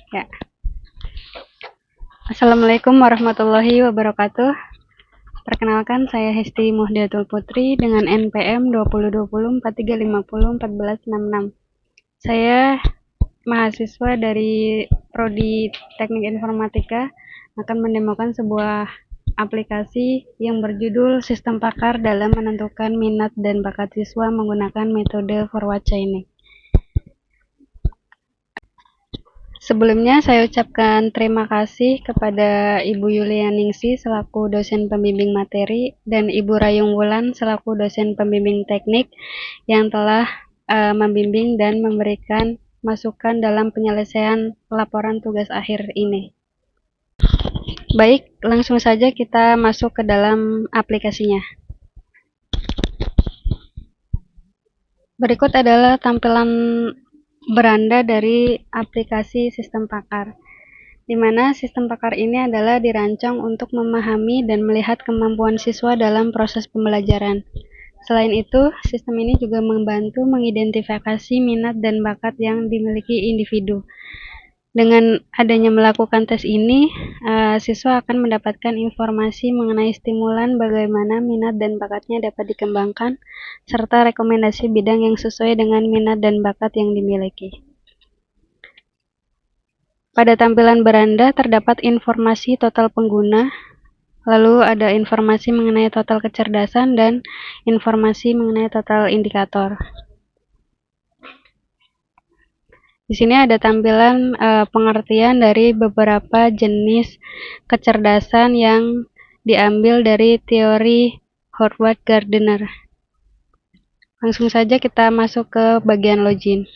Ya. Assalamualaikum warahmatullahi wabarakatuh. Perkenalkan, saya Hesti Muhdiatul Putri dengan NPM 202043501466. Saya mahasiswa dari Prodi Teknik Informatika akan mendemokan sebuah aplikasi yang berjudul Sistem Pakar dalam menentukan minat dan bakat siswa menggunakan metode forward chaining. Sebelumnya saya ucapkan terima kasih kepada Ibu Yulianingsi selaku dosen pembimbing materi dan Ibu Rayung Wulan selaku dosen pembimbing teknik yang telah membimbing dan memberikan masukan dalam penyelesaian laporan tugas akhir ini. Baik, langsung saja kita masuk ke dalam aplikasinya. Berikut adalah tampilan beranda dari aplikasi Sistem Pakar, di mana Sistem Pakar ini adalah dirancang untuk memahami dan melihat kemampuan siswa dalam proses pembelajaran. Selain itu, sistem ini juga membantu mengidentifikasi minat dan bakat yang dimiliki individu. Dengan adanya melakukan tes ini, siswa akan mendapatkan informasi mengenai stimulan bagaimana minat dan bakatnya dapat dikembangkan, serta rekomendasi bidang yang sesuai dengan minat dan bakat yang dimiliki. Pada tampilan beranda terdapat informasi total pengguna, lalu ada informasi mengenai total kecerdasan dan informasi mengenai total indikator. Di sini ada tampilan pengertian dari beberapa jenis kecerdasan yang diambil dari teori Howard Gardner. Langsung saja kita masuk ke bagian login.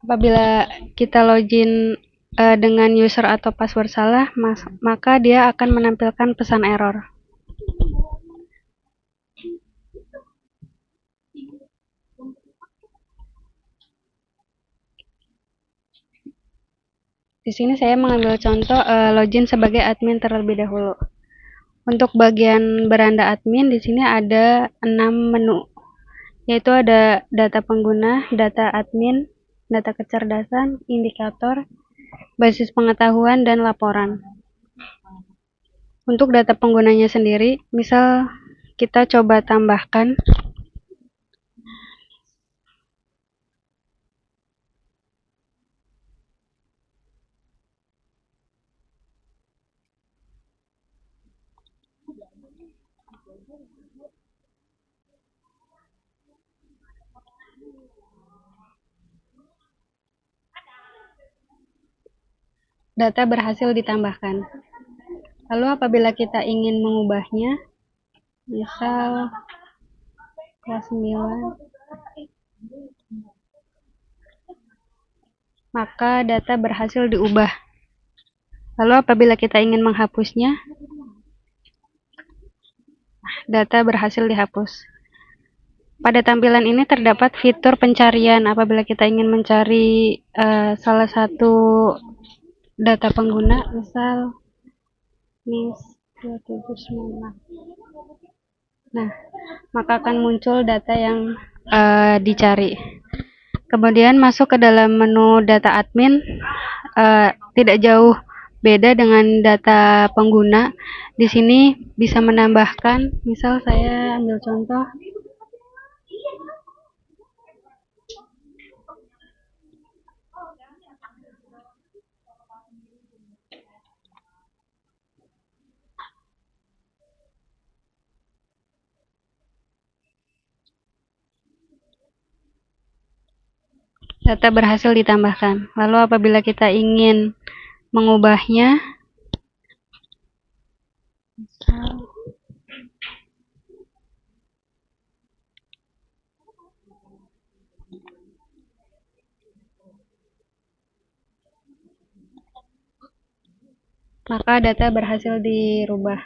Apabila kita login dengan user atau password salah, maka dia akan menampilkan pesan error. Di sini saya mengambil contoh login sebagai admin terlebih dahulu. Untuk bagian beranda admin di sini ada 6 menu, yaitu ada data pengguna, data admin, data kecerdasan, indikator, basis pengetahuan, dan laporan. Untuk data penggunanya sendiri, misal kita coba tambahkan data berhasil ditambahkan. Lalu apabila kita ingin mengubahnya, misal kelas 9, maka data berhasil diubah. Lalu apabila kita ingin menghapusnya, data berhasil dihapus. Pada tampilan ini terdapat fitur pencarian apabila kita ingin mencari salah satu data pengguna, misal NIS 279. Nah, maka akan muncul data yang dicari. Kemudian masuk ke dalam menu data admin, tidak jauh beda dengan data pengguna. Di sini bisa menambahkan, misal saya ambil contoh, data berhasil ditambahkan. Lalu apabila kita ingin mengubahnya, maka data berhasil dirubah.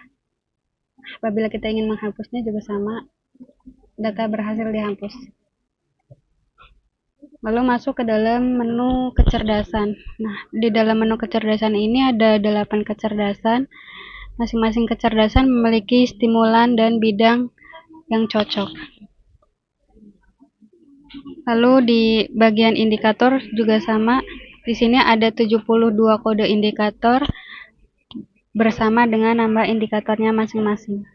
Apabila kita ingin menghapusnya juga sama, data berhasil dihapus. Lalu masuk ke dalam menu kecerdasan. Nah, di dalam menu kecerdasan ini ada 8 kecerdasan. Masing-masing kecerdasan memiliki stimulan dan bidang yang cocok. Lalu di bagian indikator juga sama. Di sini ada 72 kode indikator bersama dengan nama indikatornya masing-masing.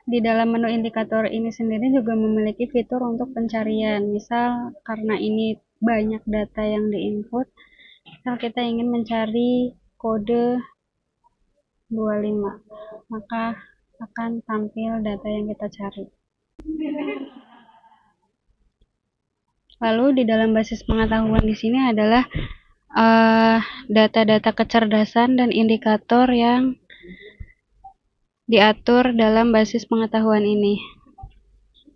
Di dalam menu indikator ini sendiri juga memiliki fitur untuk pencarian. Misal karena ini banyak data yang diinput, misal kita ingin mencari kode 25, maka akan tampil data yang kita cari. Lalu di dalam basis pengetahuan di sini adalah data-data kecerdasan dan indikator yang diatur dalam basis pengetahuan ini.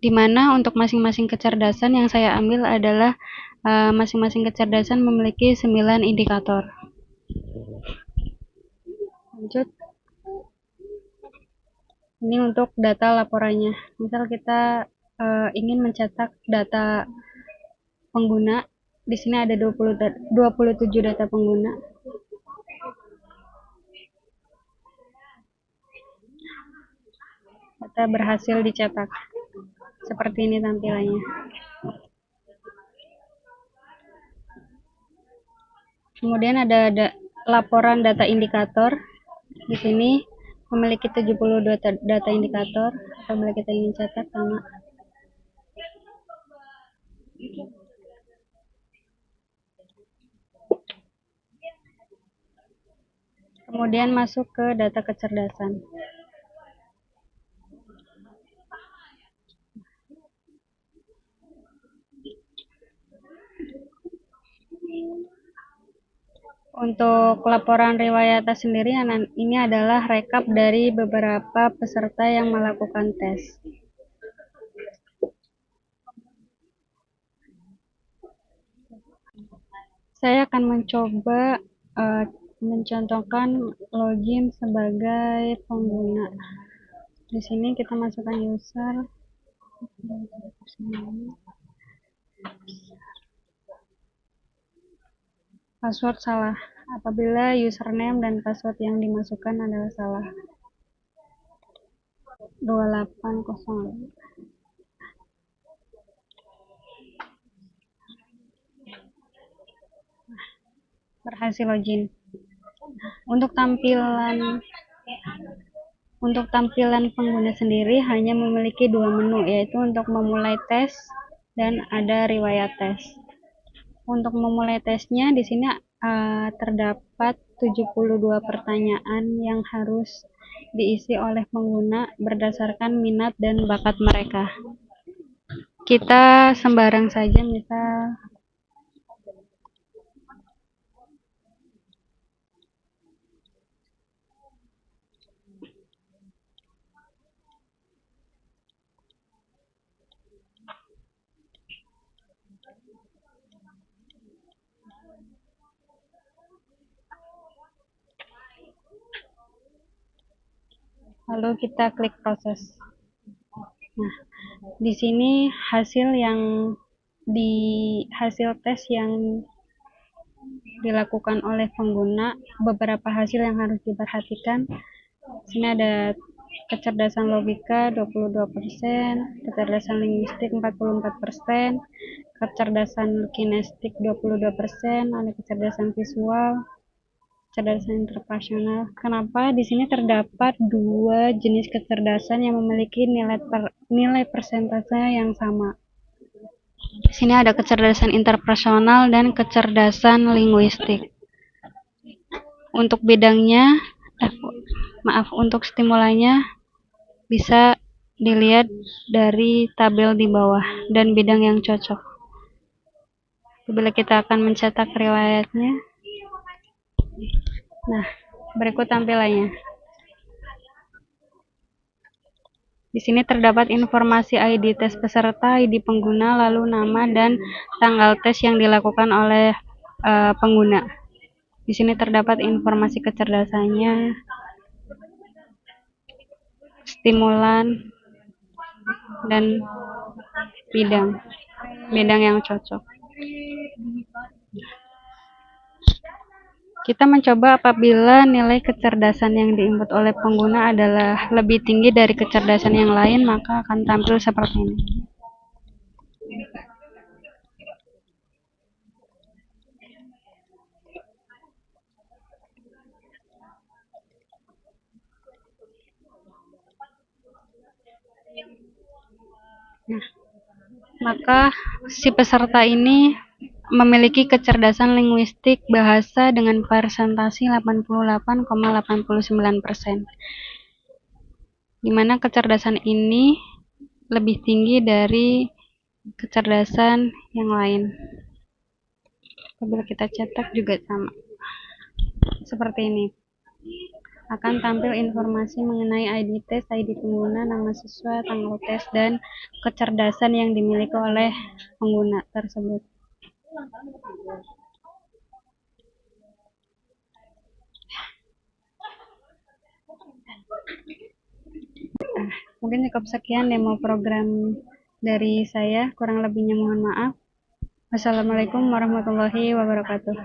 Di mana untuk masing-masing kecerdasan yang saya ambil adalah masing-masing kecerdasan memiliki 9 indikator. Lanjut. Ini untuk data laporannya. Misal kita ingin mencetak data pengguna, di sini ada 27 data pengguna. Data berhasil dicetak. Seperti ini tampilannya. Kemudian ada laporan data indikator. Di sini memiliki 72 data indikator. Apabila kita ingin cetak sama. Kemudian masuk ke data kecerdasan. Untuk laporan riwayat tes sendiri, ini adalah rekap dari beberapa peserta yang melakukan tes. Saya akan mencoba mencontohkan login sebagai pengguna. Di sini kita masukkan user, password salah. Apabila username dan password yang dimasukkan adalah salah. 2805. Berhasil login. Untuk tampilan pengguna sendiri hanya memiliki 2 menu, yaitu untuk memulai tes dan ada riwayat tes. Untuk memulai tesnya di sini terdapat 72 pertanyaan yang harus diisi oleh pengguna berdasarkan minat dan bakat mereka. Kita sembarang saja, misal lalu kita klik proses. Nah, di sini hasil tes yang dilakukan oleh pengguna, beberapa hasil yang harus diperhatikan. Di sini ada kecerdasan logika 22%, kecerdasan linguistik 44%, kecerdasan kinestik 22%, ada kecerdasan visual, kecerdasan interpersonal. Kenapa? Di sini terdapat 2 jenis kecerdasan yang memiliki nilai persentase yang sama. Di sini ada kecerdasan interpersonal dan kecerdasan linguistik. Untuk bidangnya, untuk stimulannya bisa dilihat dari tabel di bawah dan bidang yang cocok. Bila kita akan mencetak riwayatnya. Nah, berikut tampilannya. Di sini terdapat informasi ID tes peserta, ID pengguna, lalu nama dan tanggal tes yang dilakukan oleh pengguna. Di sini terdapat informasi kecerdasannya, stimulan, dan bidang yang cocok. Kita mencoba apabila nilai kecerdasan yang diinput oleh pengguna adalah lebih tinggi dari kecerdasan yang lain, maka akan tampil seperti ini. Nah, maka si peserta ini memiliki kecerdasan linguistik bahasa dengan persentase 88,89%, di mana kecerdasan ini lebih tinggi dari kecerdasan yang lain. Apabila kita cetak juga sama, seperti ini. Akan tampil informasi mengenai ID tes, ID pengguna, nama siswa, tanggal tes, dan kecerdasan yang dimiliki oleh pengguna tersebut. Mungkin cukup sekian demo program dari saya, kurang lebihnya mohon maaf. Wassalamualaikum warahmatullahi wabarakatuh.